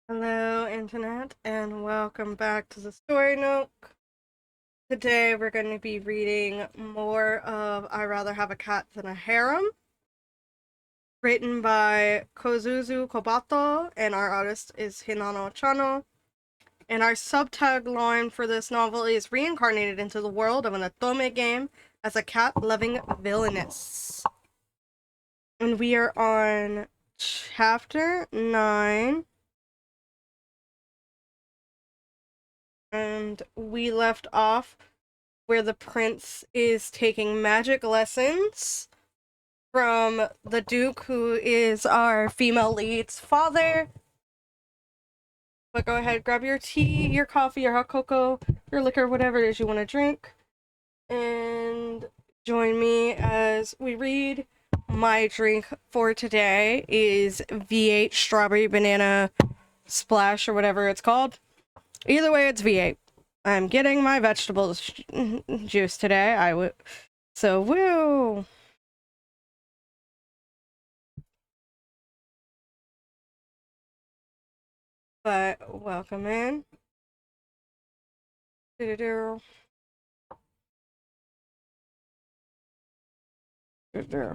Hello, Internet, and welcome back to the Story Nook. Today we're going to be reading more of I Rather Have a Cat Than a Harem, written by Kozuzu Kobato, and our artist is Hinano Chano. And our subtagline for this novel is reincarnated into the world of an otome game as a cat-loving villainess. And we are on chapter 9. And we left off where the prince is taking magic lessons from the Duke, who is our female lead's father. But go ahead, grab your tea, your coffee, your hot cocoa, your liquor, whatever it is you want to drink, and join me as we read. My drink for today is V8 Strawberry Banana Splash, or whatever it's called. Either way, it's V8. I'm getting my vegetables juice today. So woo! But welcome in. Do-do-do. Do-do.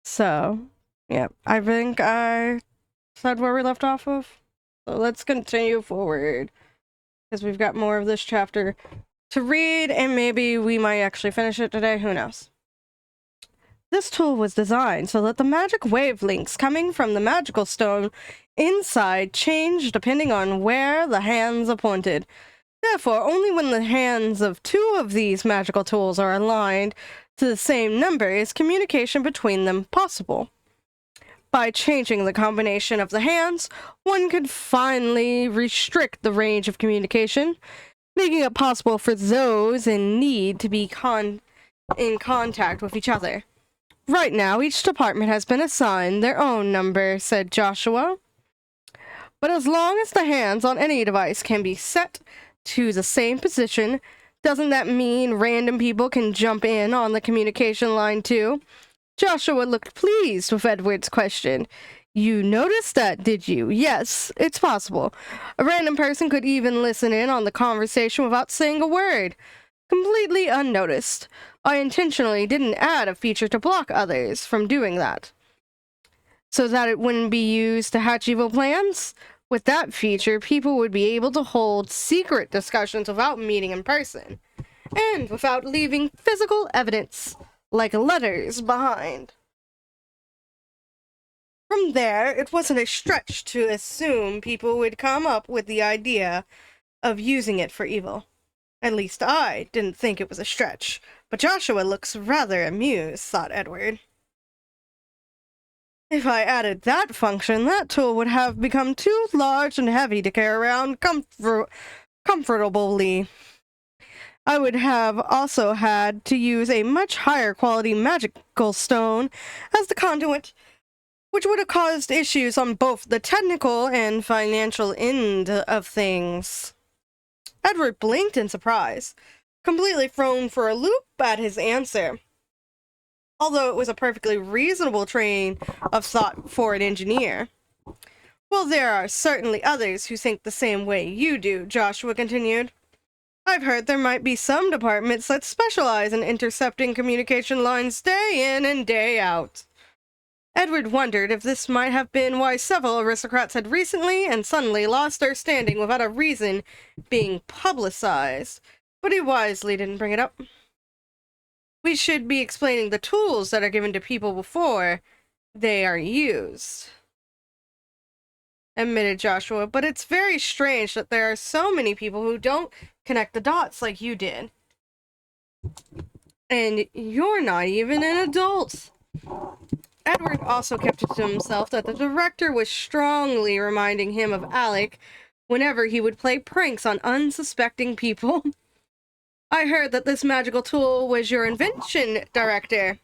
So, yeah, I think I said where we left off of. So let's continue forward, because we've got more of this chapter to read, and maybe we might actually finish it today. Who knows? This tool was designed so that the magic wavelengths coming from the magical stone inside change depending on where the hands are pointed. Therefore, only when the hands of two of these magical tools are aligned to the same number is communication between them possible. By changing the combination of the hands, one could finally restrict the range of communication, making it possible for those in need to be in contact with each other. Right now, each department has been assigned their own number, said Joshua. But as long as the hands on any device can be set to the same position, doesn't that mean random people can jump in on the communication line too? Joshua looked pleased with Edward's question. You noticed that, did you? Yes, it's possible. A random person could even listen in on the conversation without saying a word, completely unnoticed. I intentionally didn't add a feature to block others from doing that, so that it wouldn't be used to hatch evil plans. With that feature, people would be able to hold secret discussions without meeting in person, and without leaving physical evidence, like letters, behind. From there, it wasn't a stretch to assume people would come up with the idea of using it for evil. At least I didn't think it was a stretch, but Joshua looks rather amused, thought Edward. If I added that function, that tool would have become too large and heavy to carry around comfortably. I would have also had to use a much higher quality magical stone as the conduit, which would have caused issues on both the technical and financial end of things. Edward blinked in surprise, completely thrown for a loop at his answer. Although it was a perfectly reasonable train of thought for an engineer. Well, there are certainly others who think the same way you do, Joshua continued. I've heard there might be some departments that specialize in intercepting communication lines day in and day out. Edward wondered if this might have been why several aristocrats had recently and suddenly lost their standing without a reason being publicized, but he wisely didn't bring it up. We should be explaining the tools that are given to people before they are used, admitted Joshua, but it's very strange that there are so many people who don't connect the dots like you did. And you're not even an adult. Edward also kept it to himself that the director was strongly reminding him of Alec whenever he would play pranks on unsuspecting people. I heard that this magical tool was your invention, Director.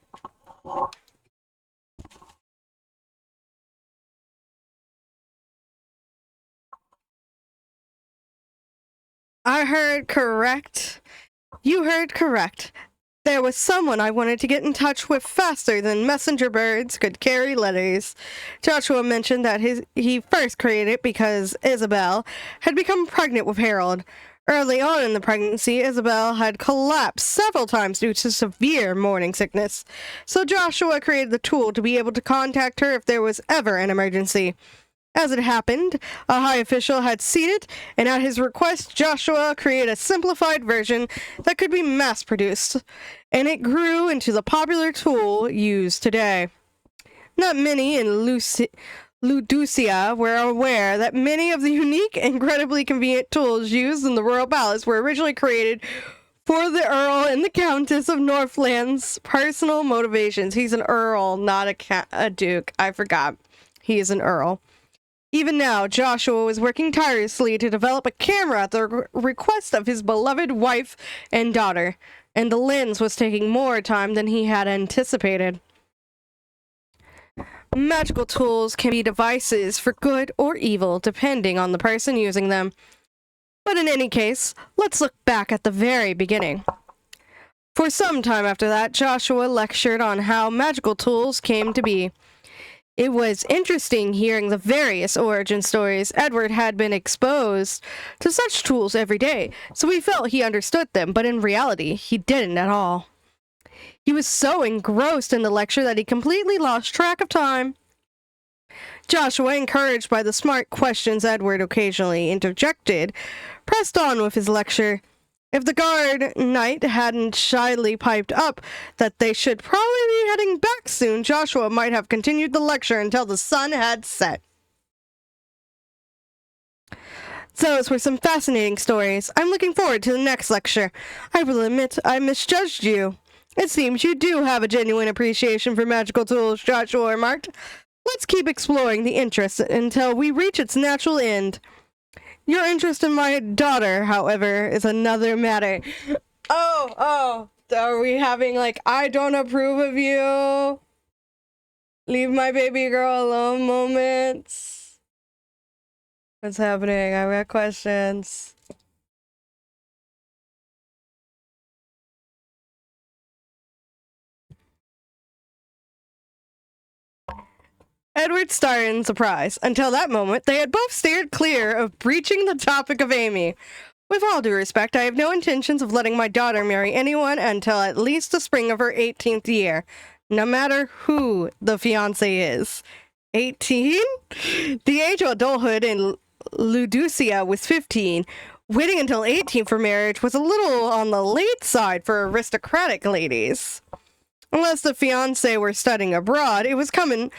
I heard correct. You heard correct. there was someone I wanted to get in touch with faster than messenger birds could carry letters. Joshua mentioned that he first created it because Isabel had become pregnant with Harold. Early on in the pregnancy, Isabel had collapsed several times due to severe morning sickness, so Joshua created the tool to be able to contact her if there was ever an emergency. As it happened, a high official had seen it, and at his request, Joshua created a simplified version that could be mass-produced, and it grew into the popular tool used today. Not many in Luducia were aware that many of the unique, incredibly convenient tools used in the royal palace were originally created for the Earl and the Countess of Northland's personal motivations. He's an Earl, not a Duke. I forgot. He is an Earl. Even now, Joshua was working tirelessly to develop a camera at the request of his beloved wife and daughter, and the lens was taking more time than he had anticipated. Magical tools can be devices for good or evil, depending on the person using them. But in any case, let's look back at the very beginning. For some time after that, Joshua lectured on how magical tools came to be. It was interesting hearing the various origin stories. Edward had been exposed to such tools every day, so he felt he understood them, but in reality, he didn't at all. He was so engrossed in the lecture that he completely lost track of time. Joshua, encouraged by the smart questions Edward occasionally interjected, pressed on with his lecture. If the guard knight hadn't shyly piped up that they should probably be heading back soon, Joshua might have continued the lecture until the sun had set. Those were some fascinating stories. I'm looking forward to the next lecture. I will admit I misjudged you. It seems you do have a genuine appreciation for magical tools, Joshua remarked. Let's keep exploring the interest until we reach its natural end. Your interest in my daughter, however, is another matter. Oh, are we having, like, I don't approve of you, leave my baby girl alone moments? What's happening? I've got questions. Edward started in surprise. Until that moment, they had both steered clear of breaching the topic of Amy. With all due respect, I have no intentions of letting my daughter marry anyone until at least the spring of her 18th year, no matter who the fiancé is. 18? The age of adulthood in Luducia was 15. Waiting until 18 for marriage was a little on the late side for aristocratic ladies. Unless the fiancé were studying abroad, it was common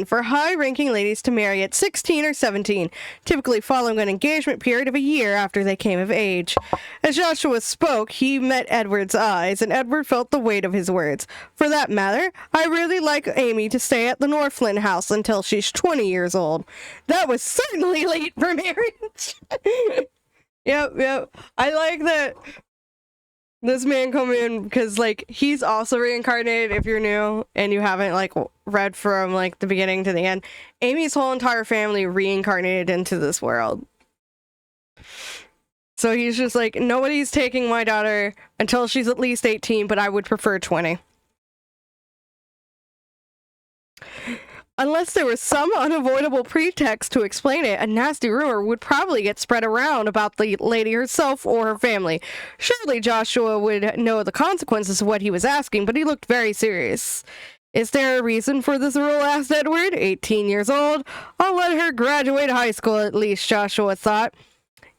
for high-ranking ladies to marry at 16 or 17, typically following an engagement period of a year after they came of age. As Joshua spoke, he met Edward's eyes, and Edward felt the weight of his words. For that matter, I really like Amy to stay at the Northland house until she's 20 years old. That was certainly late for marriage. Yep. I like that. This man come in because, like, he's also reincarnated. If you're new and you haven't, like, read from, like, the beginning to the end, Amy's whole entire family reincarnated into this world. So he's just like, nobody's taking my daughter until she's at least 18, but I would prefer 20. Unless there was some unavoidable pretext to explain it, a nasty rumor would probably get spread around about the lady herself or her family. Surely Joshua would know the consequences of what he was asking, but he looked very serious. Is there a reason for this rule? Asked Edward. 18 years old. I'll let her graduate high school at least, Joshua thought.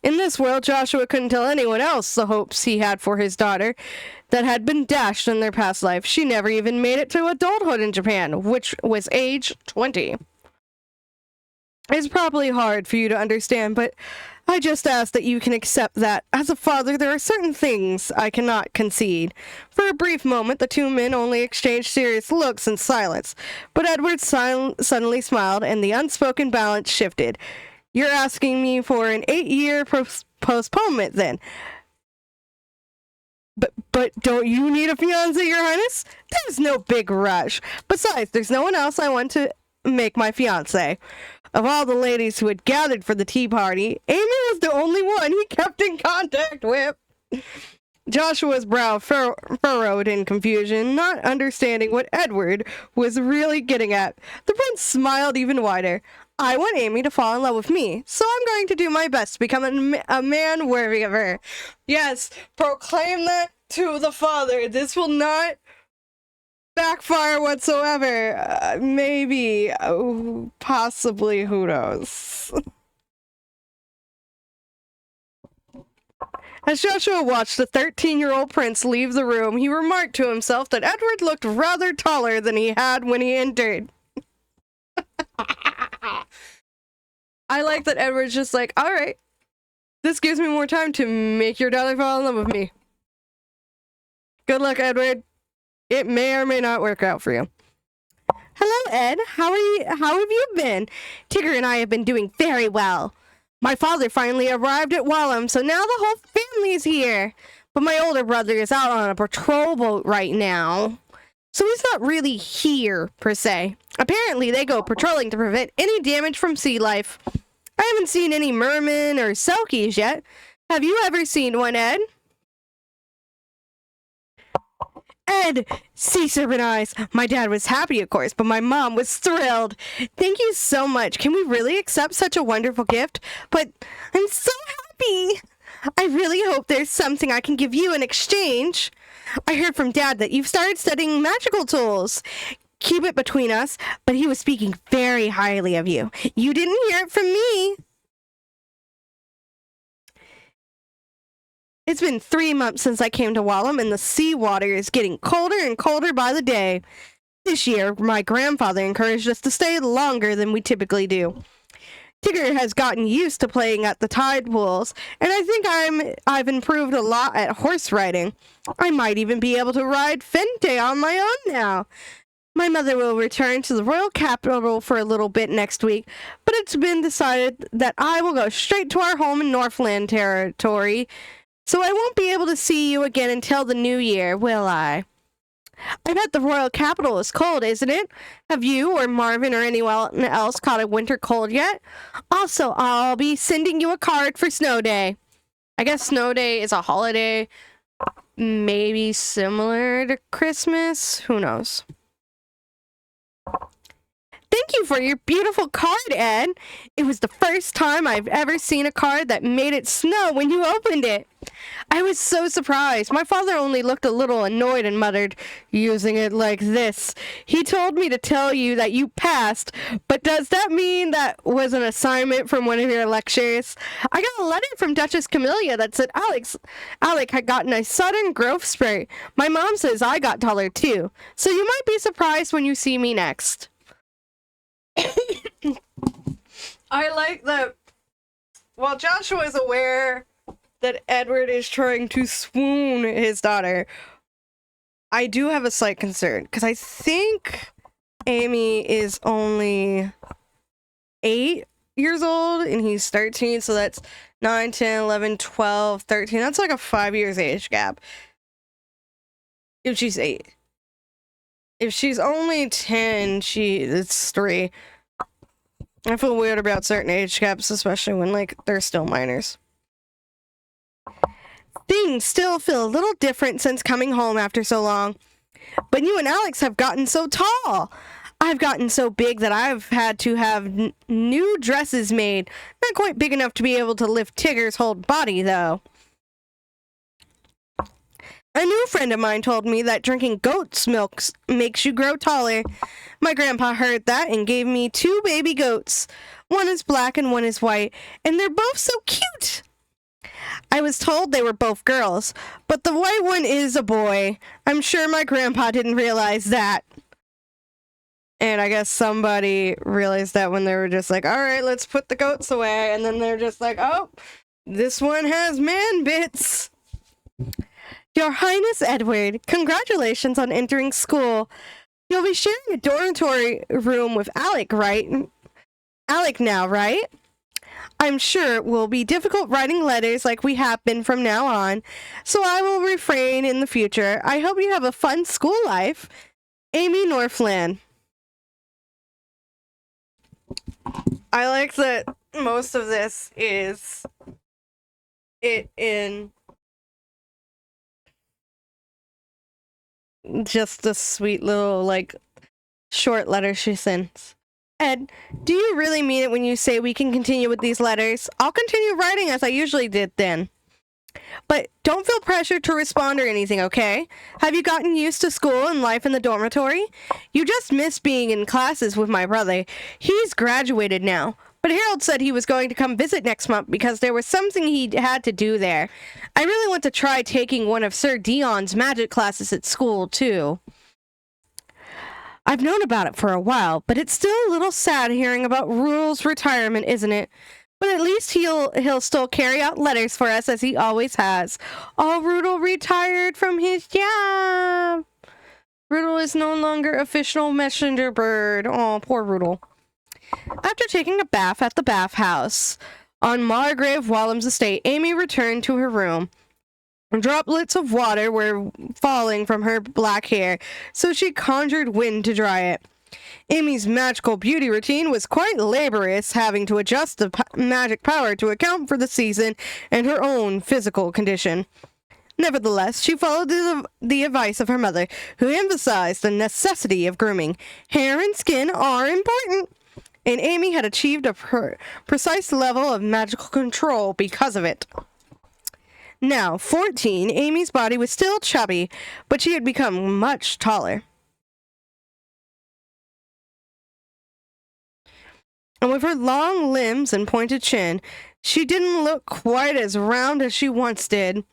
In this world, Joshua couldn't tell anyone else the hopes he had for his daughter that had been dashed in their past life. She never even made it to adulthood in Japan, which was age 20. It's probably hard for you to understand, but I just ask that you can accept that, as a father, there are certain things I cannot concede. For a brief moment, the two men only exchanged serious looks in silence, but Edward suddenly smiled, and the unspoken balance shifted. You're asking me for an 8-year postponement, then? But don't you need a fiancé, Your Highness? There's no big rush. Besides, there's no one else I want to make my fiancé. Of all the ladies who had gathered for the tea party, Amy was the only one he kept in contact with. Joshua's brow furrowed in confusion, not understanding what Edward was really getting at. The prince smiled even wider. I want Amy to fall in love with me, so I'm going to do my best to become a man worthy of her. Yes, proclaim that to the father. This will not backfire whatsoever. Maybe, possibly, who knows? As Joshua watched the 13-year-old prince leave the room, he remarked to himself that Edward looked rather taller than he had when he entered. I like that Edward's just like, alright, this gives me more time to make your daughter fall in love with me. Good luck, Edward. It may or may not work out for you. Hello, Ed. How have you been? Tigger and I have been doing very well. My father finally arrived at Wallum, so now the whole family is here. But my older brother is out on a patrol boat right now, so he's not really here, per se. Apparently, they go patrolling to prevent any damage from sea life. I haven't seen any mermen or selkies yet. Have you ever seen one, Ed? Ed! Sea serpent eyes! My dad was happy, of course, but my mom was thrilled. Thank you so much. Can we really accept such a wonderful gift? But I'm so happy! I really hope there's something I can give you in exchange. I heard from Dad that you've started studying magical tools. Keep it between us, but he was speaking very highly of you. You didn't hear it from me. It's been 3 months since I came to Wallum, and the seawater is getting colder and colder by the day. This year, my grandfather encouraged us to stay longer than we typically do. Tigger has gotten used to playing at the tide pools, and I think I've improved a lot at horse riding. I might even be able to ride Fente on my own now. My mother will return to the royal capital for a little bit next week, but it's been decided that I will go straight to our home in Northland territory, so I won't be able to see you again until the new year, will I? I bet the royal capital is cold, isn't it? Have you or Marvin or anyone else caught a winter cold yet? Also, I'll be sending you a card for Snow Day. I guess Snow Day is a holiday, maybe similar to Christmas. Who knows? Thank you for your beautiful card, Ed. It was the first time I've ever seen a card that made it snow when you opened it. I was so surprised. My father only looked a little annoyed and muttered, using it like this. He told me to tell you that you passed, but does that mean that was an assignment from one of your lectures? I got a letter from Duchess Camellia that said Alec had gotten a sudden growth spurt. My mom says I got taller too, so you might be surprised when you see me next. I like that while Joshua is aware that Edward is trying to swoon his daughter, I do have a slight concern, because I think Amy is only 8 years old and he's 13, so that's 9, 10, 11, 12, 13. That's like a 5 years age gap. If she's 8. If she's only 10, it's 3. I feel weird about certain age gaps, especially when, like, they're still minors. Things still feel a little different since coming home after so long. But you and Alex have gotten so tall. I've gotten so big that I've had to have new dresses made. Not quite big enough to be able to lift Tigger's whole body, though. A new friend of mine told me that drinking goat's milk makes you grow taller. My grandpa heard that and gave me 2 baby goats. One is black and one is white, and they're both so cute. I was told they were both girls, but the white one is a boy. I'm sure my grandpa didn't realize that. And I guess somebody realized that when they were just like, all right, let's put the goats away. And then they're just like, oh, this one has man bits. Your Highness Edward, congratulations on entering school. You'll be sharing a dormitory room with Alec, right? Alec now, right? I'm sure it will be difficult writing letters like we have been from now on, so I will refrain in the future. I hope you have a fun school life. Amy Northland. I like that most of this is it in just a sweet little, like, short letter she sends. Ed, do you really mean it when you say we can continue with these letters? I'll continue writing as I usually did then. But don't feel pressured to respond or anything, okay? Have you gotten used to school and life in the dormitory? You just miss being in classes with my brother. He's graduated now. But Harold said he was going to come visit next month because there was something he had to do there. I really want to try taking one of Sir Dion's magic classes at school, too. I've known about it for a while, but it's still a little sad hearing about Rule's retirement, isn't it? But at least he'll still carry out letters for us as he always has. Oh, Rudel retired from his job. Rudel is no longer official messenger bird. Oh, poor Rudel. After taking a bath at the bathhouse on Margrave Wallam's estate, Amy returned to her room. Droplets of water were falling from her black hair, so she conjured wind to dry it. Amy's magical beauty routine was quite laborious, having to adjust the magic power to account for the season and her own physical condition. Nevertheless, she followed the advice of her mother, who emphasized the necessity of grooming. Hair and skin are important, and Amy had achieved a precise level of magical control because of it. Now, 14, Amy's body was still chubby, but she had become much taller. And with her long limbs and pointed chin, she didn't look quite as round as she once did.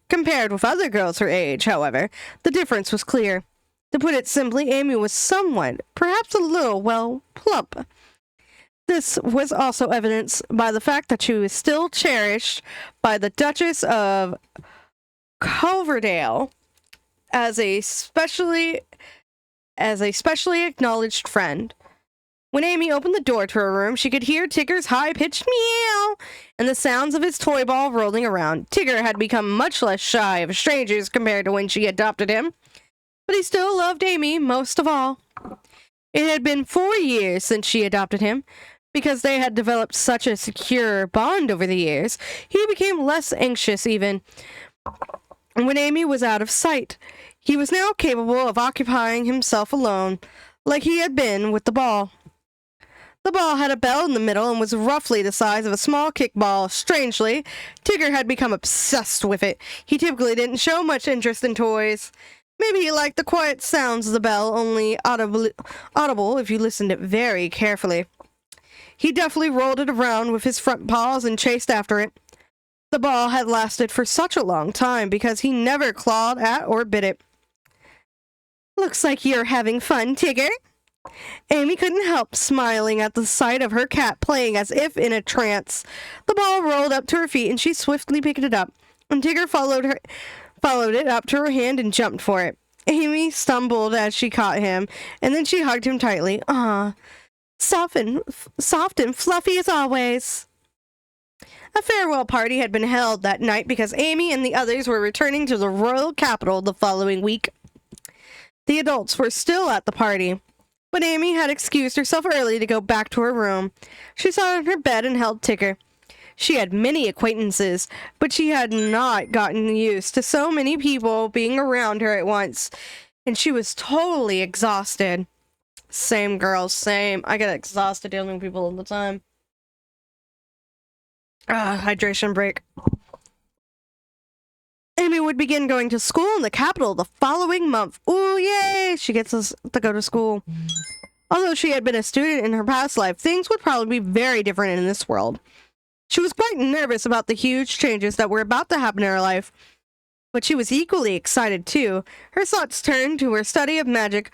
Compared with other girls her age, however, the difference was clear. To put it simply, Amy was somewhat, perhaps a little, well, plump. This was also evidenced by the fact that she was still cherished by the Duchess of Culverdale as a specially acknowledged friend. When Amy opened the door to her room, she could hear Tigger's high-pitched meow and the sounds of his toy ball rolling around. Tigger had become much less shy of strangers compared to when she adopted him, but he still loved Amy most of all. It had been 4 years since she adopted him. Because they had developed such a secure bond over the years, he became less anxious even when Amy was out of sight. He was now capable of occupying himself alone, like he had been with the ball. The ball had a bell in the middle and was roughly the size of a small kickball. Strangely, Tigger had become obsessed with it. He typically didn't show much interest in toys. Maybe he liked the quiet sounds of the bell, only audible if you listened it very carefully. He deftly rolled it around with his front paws and chased after it. The ball had lasted for such a long time because he never clawed at or bit it. Looks like you're having fun, Tigger. Amy couldn't help smiling at the sight of her cat playing as if in a trance. The ball rolled up to her feet and she swiftly picked it up, and Tigger followed it up to her hand and jumped for it. Amy stumbled as she caught him, and then she hugged him tightly. Ah. Soft and fluffy as always. A farewell party had been held that night because Amy and the others were returning to the royal capital the following week. The adults were still at the party, but Amy had excused herself early to go back to her room. She sat on her bed and held Tigger. She had many acquaintances, but she had not gotten used to so many people being around her at once, and she was totally exhausted. Same, girls, same. I get exhausted dealing with people all the time. Hydration break. Amy would begin going to school in the capital the following month. Ooh, yay! She gets us to go to school. Although she had been a student in her past life, things would probably be very different in this world. She was quite nervous about the huge changes that were about to happen in her life, but she was equally excited too. Her thoughts turned to her study of magic,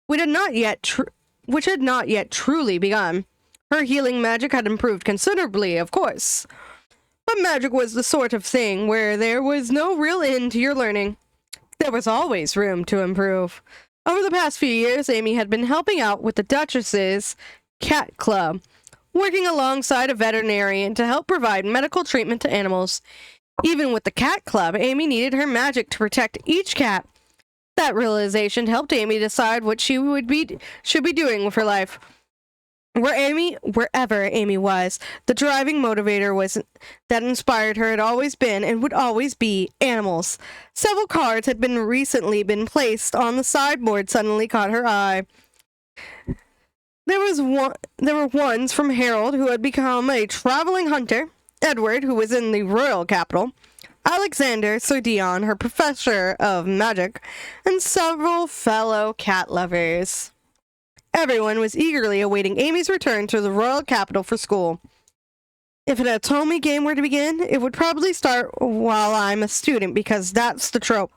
which had not yet truly begun. Her healing magic had improved considerably, of course. But magic was the sort of thing where there was no real end to your learning. There was always room to improve. Over the past few years, Amy had been helping out with the Duchess's Cat Club, working alongside a veterinarian to help provide medical treatment to animals. Even with the Cat Club, Amy needed her magic to protect each cat. That realization helped Amy decide what she should be doing with her life. Wherever Amy was, the driving motivator was that inspired her had always been and would always be animals. Several cards had recently been placed on the sideboard suddenly caught her eye. There were ones from Harold, who had become a traveling hunter, Edward, who was in the royal capital, Alexander, Sir Dion, her professor of magic, and several fellow cat lovers. Everyone was eagerly awaiting Amy's return to the royal capital for school. If an Atomi game were to begin, it would probably start while I'm a student, because that's the trope.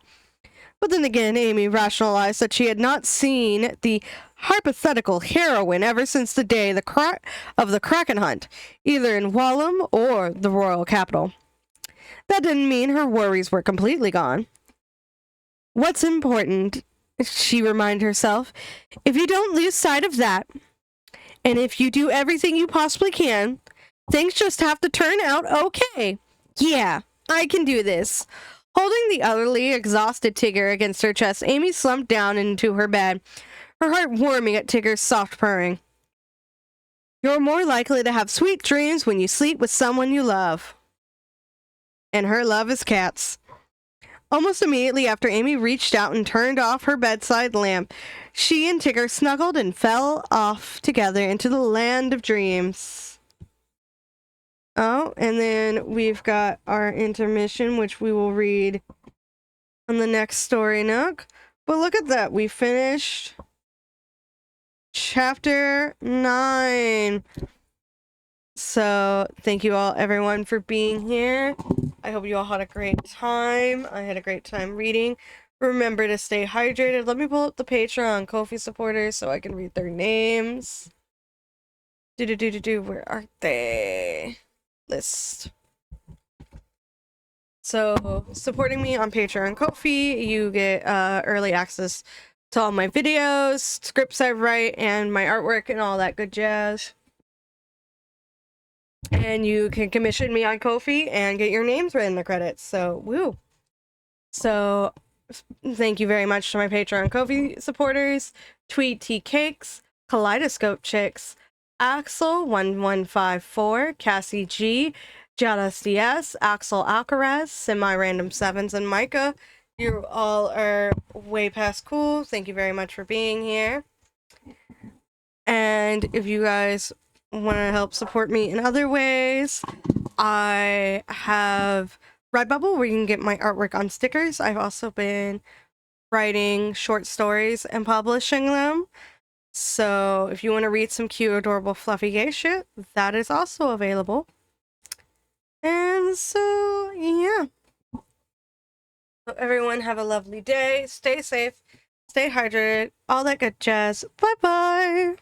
But then again, Amy rationalized that she had not seen the hypothetical heroine ever since the day of the Kraken hunt, either in Walham or the royal capital. That didn't mean her worries were completely gone. What's important, she reminded herself, if you don't lose sight of that, and if you do everything you possibly can, things just have to turn out okay. Yeah, I can do this. Holding the utterly exhausted Tigger against her chest, Amy slumped down into her bed, her heart warming at Tigger's soft purring. You're more likely to have sweet dreams when you sleep with someone you love. And her love is cats. Almost immediately after Amy reached out and turned off her bedside lamp, she and Tigger snuggled and fell off together into the land of dreams. Oh, and then we've got our intermission, which we will read on the next story, Nook. But look at that. We finished chapter 9. So thank you all, everyone, for being here. I hope you all had a great time. I had a great time reading. Remember to stay hydrated. Let me pull up the Patreon Ko-fi supporters so I can read their names. Where are they? List. So, supporting me on Patreon Ko-fi, you get early access to all my videos, scripts I write, and my artwork and all that good jazz. And you can commission me on Ko-fi and get your names read in the credits. So, woo. So, thank you very much to my Patreon Ko-fi supporters, Tweet Tea Cakes, Kaleidoscope Chicks, Axel1154, Cassie G, Jadas DS, Axel Alcaraz, Semi-Random Sevens, and Micah. You all are way past cool. Thank you very much for being here. And if you guys want to help support me in other ways, I have Redbubble, where you can get my artwork on stickers. I've also been writing short stories and publishing them. So if you want to read some cute, adorable, fluffy gay shit, that is also available. And so, yeah. So everyone have a lovely day. Stay safe. Stay hydrated. All that good jazz. Bye-bye.